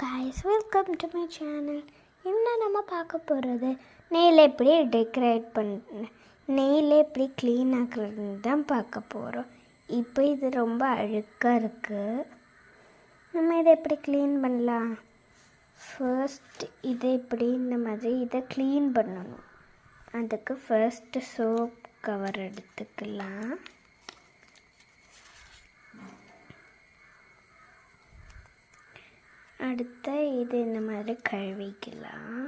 guys, welcome to my channel. இன்ன நம்ம பார்க்க போகிறது நெயில் எப்படி டெக்கரேட் பண்ண நெயில் எப்படி க்ளீன் ஆக்குறதுன்னு தான் பார்க்க போகிறோம். இப்போ இது ரொம்ப அழுக்காக இருக்குது. நம்ம இதை எப்படி க்ளீன் பண்ணலாம்? ஃபர்ஸ்ட் இதை இப்படி இந்த மாதிரி இதை க்ளீன் பண்ணணும். அதுக்கு ஃபர்ஸ்ட்டு சோப் கவர் எடுத்துக்கலாம். அடுத்து இது இந்த மாதிரி கழுவிக்கலாம்.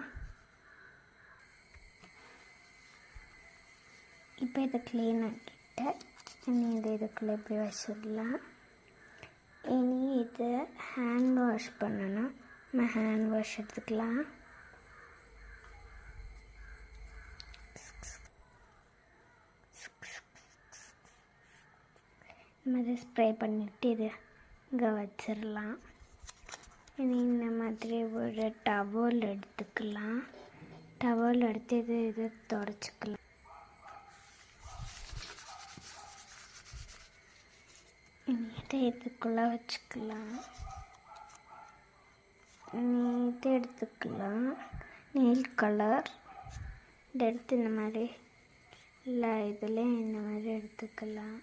இப்போ இதை க்ளீன் ஆக்கிட்டு இனி இதுக்குள்ளே இப்படி வச்சிடலாம். இனி இதை ஹேண்ட் வாஷ் பண்ணணும். நம்ம ஹேண்ட் வாஷ் எடுத்துக்கலாம். இந்த மாதிரி ஸ்ப்ரே பண்ணிவிட்டு இது இங்கே வச்சிடலாம். இனி இந்த மாதிரி ஒரு டவல் எடுத்துக்கலாம். டவல் எடுத்து இது தொடச்சிக்கலாம். இனி இதை இதுக்குள்ளே வச்சுக்கலாம். இது எடுத்துக்கலாம். நெயில் கலர் இதை எடுத்து இந்த மாதிரி இல்லை இதில் இந்த மாதிரி எடுத்துக்கலாம்.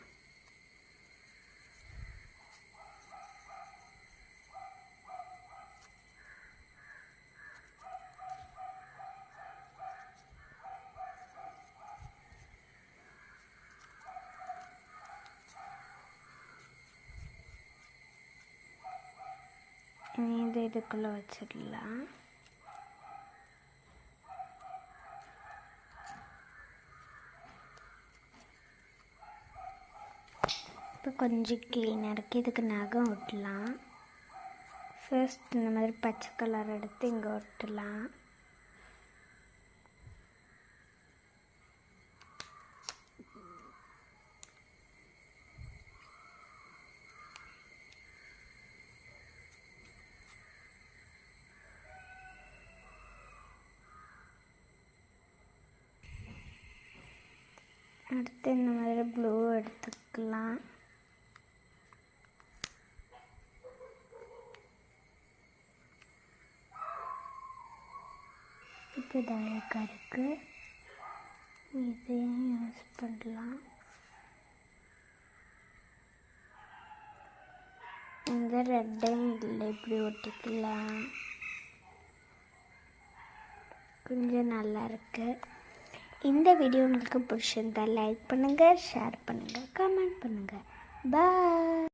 இது இதுக்குள்ளே வச்சிடலாம். இப்போ கொஞ்சம் க்ளீனாக இருக்குது. இதுக்கு நகம் ஒட்டலாம். ஃபர்ஸ்ட் இந்த மாதிரி பச்சை கலர் எடுத்து இங்கே ஒட்டலாம். அடுத்து இந்த மாதிரி ப்ளூ எடுத்துக்கலாம். இப்போ இது அழகாக இருக்குது. இதையும் யூஸ் பண்ணலாம். இந்த ரெட்டையும் இல்லை இப்படி ஒட்டிக்கலாம். கொஞ்சம் நல்லா இருக்குது. இந்த வீடியோ உங்களுக்கு பிடிச்சிருந்தா லைக் பண்ணுங்கள், ஷேர் பண்ணுங்கள், கமெண்ட் பண்ணுங்கள். பாய்.